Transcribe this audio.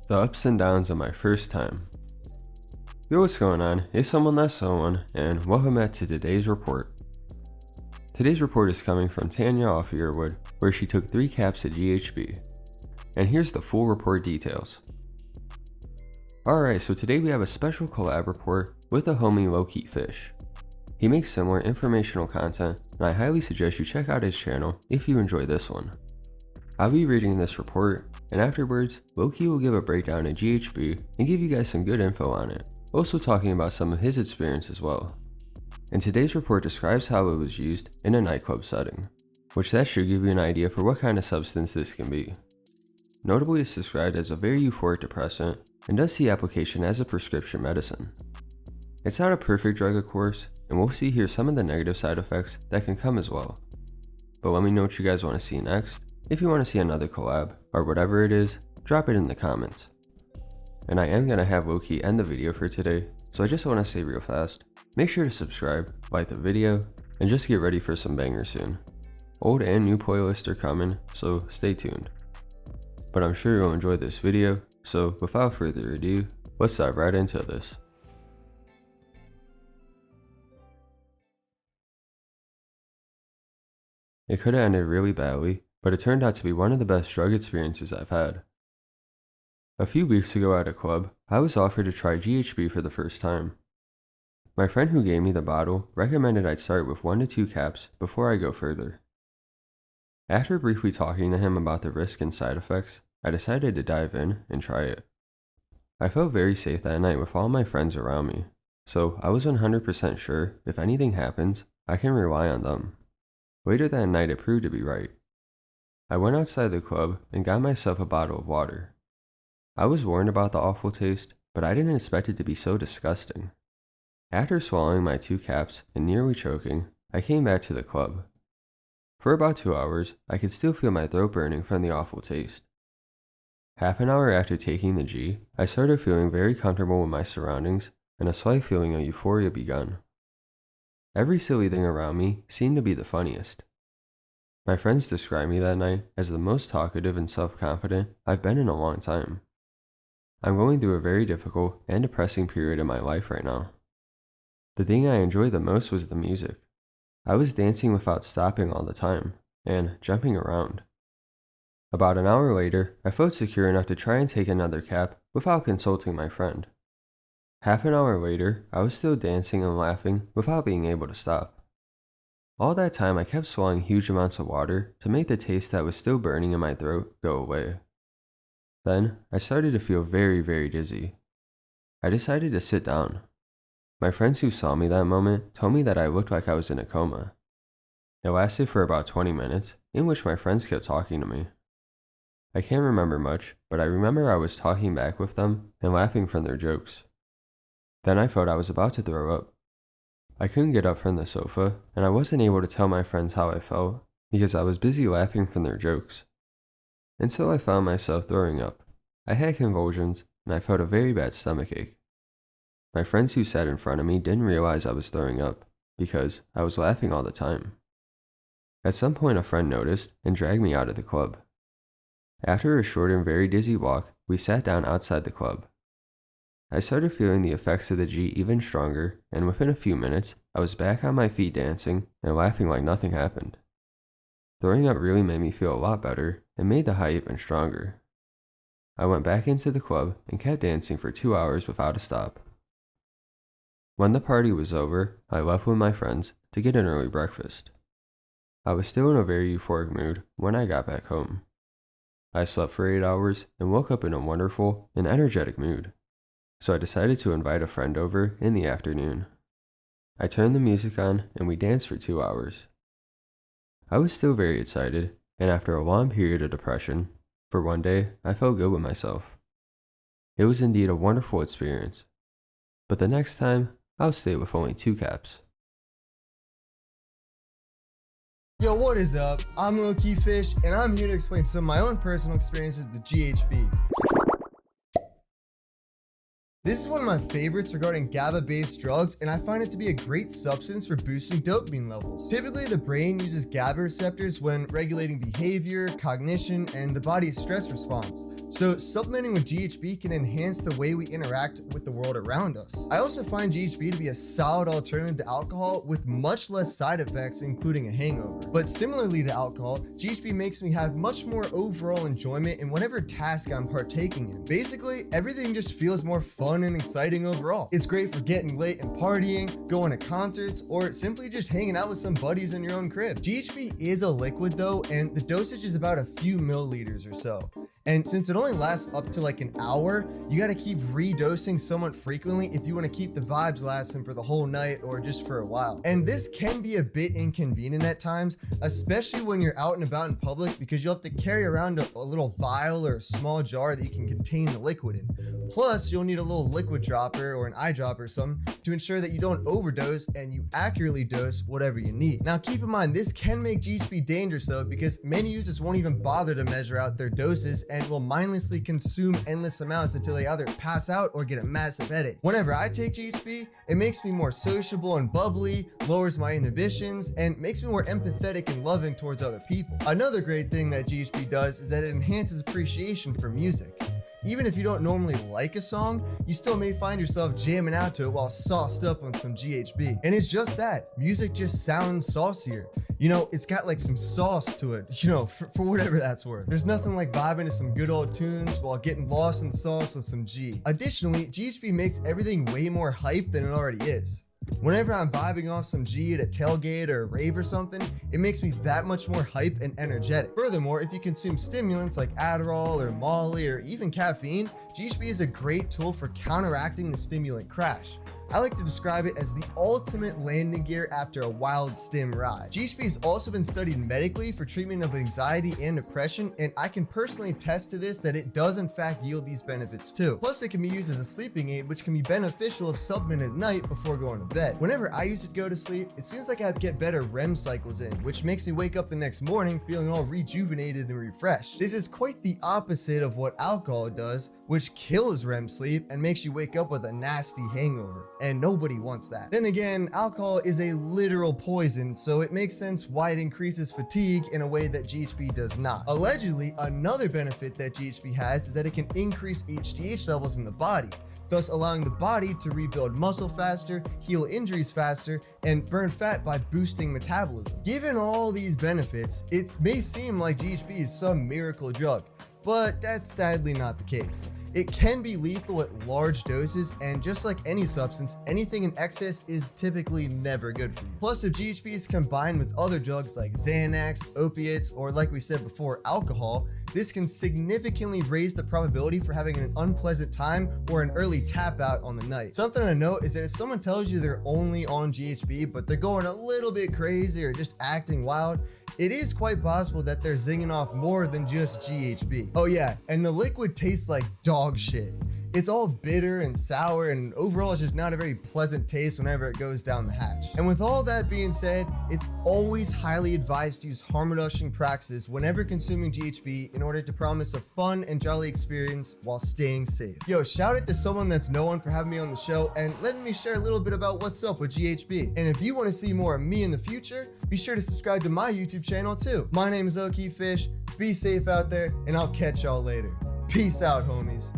The ups and downs of my first time. Yo, what's going on? It's someone that's someone, and welcome back to today's report. Today's report is coming from Tanya off Earwood, where she took 3 caps at GHB. And here's the full report details. Alright, so today we have a special collab report with a homie Lowkey Fish. He makes similar informational content, and I highly suggest you check out his channel if you enjoy this one. I'll be reading this report, and afterwards, Lowkey will give a breakdown of GHB and give you guys some good info on it, also talking about some of his experience as well. And today's report describes how it was used in a nightclub setting, which that should give you an idea for what kind of substance this can be. Notably, it's described as a very euphoric depressant and does see application as a prescription medicine. It's not a perfect drug of course, and we'll see here some of the negative side effects that can come as well. But let me know what you guys want to see next. If you want to see another collab, or whatever it is, drop it in the comments. And I am going to have Lowkey end the video for today, so I just want to say real fast, make sure to subscribe, like the video, and just get ready for some bangers soon. Old and new playlists are coming, so stay tuned. But I'm sure you'll enjoy this video, so without further ado, let's dive right into this. It could have ended really badly, but it turned out to be one of the best drug experiences I've had. A few weeks ago at a club, I was offered to try GHB for the first time. My friend who gave me the bottle recommended I'd start with 1 to 2 caps before I go further. After briefly talking to him about the risk and side effects, I decided to dive in and try it. I felt very safe that night with all my friends around me, so I was 100% sure if anything happens, I can rely on them. Later that night it proved to be right. I went outside the club and got myself a bottle of water. I was warned about the awful taste, but I didn't expect it to be so disgusting. After swallowing my 2 caps and nearly choking, I came back to the club. For about 2 hours, I could still feel my throat burning from the awful taste. Half an hour after taking the G, I started feeling very comfortable with my surroundings, and a slight feeling of euphoria begun. Every silly thing around me seemed to be the funniest. My friends described me that night as the most talkative and self-confident I've been in a long time. I'm going through a very difficult and depressing period in my life right now. The thing I enjoyed the most was the music. I was dancing without stopping all the time, and jumping around. About an hour later, I felt secure enough to try and take another cap without consulting my friend. Half an hour later, I was still dancing and laughing without being able to stop. All that time I kept swallowing huge amounts of water to make the taste that was still burning in my throat go away. Then, I started to feel very dizzy. I decided to sit down. My friends who saw me that moment told me that I looked like I was in a coma. It lasted for about 20 minutes, in which my friends kept talking to me. I can't remember much, but I remember I was talking back with them and laughing from their jokes. Then I felt I was about to throw up. I couldn't get up from the sofa, and I wasn't able to tell my friends how I felt because I was busy laughing from their jokes. Until I found myself throwing up. I had convulsions, and I felt a very bad stomachache. My friends who sat in front of me didn't realize I was throwing up because I was laughing all the time. At some point a friend noticed and dragged me out of the club. After a short and very dizzy walk, we sat down outside the club. I started feeling the effects of the G even stronger, and within a few minutes, I was back on my feet dancing and laughing like nothing happened. Throwing up really made me feel a lot better and made the high even stronger. I went back into the club and kept dancing for 2 hours without a stop. When the party was over, I left with my friends to get an early breakfast. I was still in a very euphoric mood when I got back home. I slept for 8 hours and woke up in a wonderful and energetic mood. So I decided to invite a friend over in the afternoon. I turned the music on and we danced for 2 hours. I was still very excited, and after a long period of depression, for one day I felt good with myself. It was indeed a wonderful experience, but the next time I'll stay with only 2 caps. Yo, what is up? I'm Lowkey Fish, and I'm here to explain some of my own personal experiences with GHB. This is one of my favorites regarding GABA-based drugs, and I find it to be a great substance for boosting dopamine levels. Typically, the brain uses GABA receptors when regulating behavior, cognition, and the body's stress response. So supplementing with GHB can enhance the way we interact with the world around us. I also find GHB to be a solid alternative to alcohol with much less side effects, including a hangover. But similarly to alcohol, GHB makes me have much more overall enjoyment in whatever task I'm partaking in. Basically, everything just feels more fun and exciting overall. It's great for getting late and partying, going to concerts, or simply just hanging out with some buddies in your own crib. GHB is a liquid though, and the dosage is about a few milliliters or so. And since it only lasts up to like an hour, you gotta keep redosing somewhat frequently if you wanna keep the vibes lasting for the whole night or just for a while. And this can be a bit inconvenient at times, especially when you're out and about in public, because you'll have to carry around a little vial or a small jar that you can contain the liquid in. Plus, you'll need a little liquid dropper or an eyedropper or something to ensure that you don't overdose and you accurately dose whatever you need. Now keep in mind, this can make GHB dangerous though, because many users won't even bother to measure out their doses and will mindlessly consume endless amounts until they either pass out or get a massive headache. Whenever I take GHB, it makes me more sociable and bubbly, lowers my inhibitions, and makes me more empathetic and loving towards other people. Another great thing that GHB does is that it enhances appreciation for music. Even if you don't normally like a song, you still may find yourself jamming out to it while sauced up on some GHB. And it's just that, music just sounds saucier. You know, it's got like some sauce to it, you know, for whatever that's worth. There's nothing like vibing to some good old tunes while getting lost in sauce with some G. Additionally, GHB makes everything way more hype than it already is. Whenever I'm vibing off some G at a tailgate or a rave or something, it makes me that much more hype and energetic. Furthermore, if you consume stimulants like Adderall or Molly or even caffeine, GHB is a great tool for counteracting the stimulant crash. I like to describe it as the ultimate landing gear after a wild stim ride. GHB has also been studied medically for treatment of anxiety and depression, and I can personally attest to this that it does in fact yield these benefits too. Plus, it can be used as a sleeping aid, which can be beneficial if supplemented at night before going to bed. Whenever I use it to go to sleep, it seems like I get better REM cycles in, which makes me wake up the next morning feeling all rejuvenated and refreshed. This is quite the opposite of what alcohol does, which kills REM sleep and makes you wake up with a nasty hangover. And nobody wants that. Then again, alcohol is a literal poison, so it makes sense why it increases fatigue in a way that GHB does not. Allegedly, another benefit that GHB has is that it can increase HGH levels in the body, thus allowing the body to rebuild muscle faster, heal injuries faster, and burn fat by boosting metabolism. Given all these benefits, it may seem like GHB is some miracle drug, but that's sadly not the case. It can be lethal at large doses, and just like any substance, anything in excess is typically never good for you. Plus, if GHB is combined with other drugs like Xanax, opiates, or like we said before, alcohol, this can significantly raise the probability for having an unpleasant time or an early tap out on the night. Something to note is that if someone tells you they're only on GHB, but they're going a little bit crazy or just acting wild, it is quite possible that they're zinging off more than just GHB. Oh yeah, and the liquid tastes like dog shit. It's all bitter and sour, and overall it's just not a very pleasant taste whenever it goes down the hatch. And with all that being said, it's always highly advised to use harm reduction practices whenever consuming GHB in order to promise a fun and jolly experience while staying safe. Yo, shout out to someone that's known for having me on the show and letting me share a little bit about what's up with GHB. And if you want to see more of me in the future, be sure to subscribe to my YouTube channel too. My name is Lowkey Fish. Be safe out there, and I'll catch y'all later. Peace out, homies.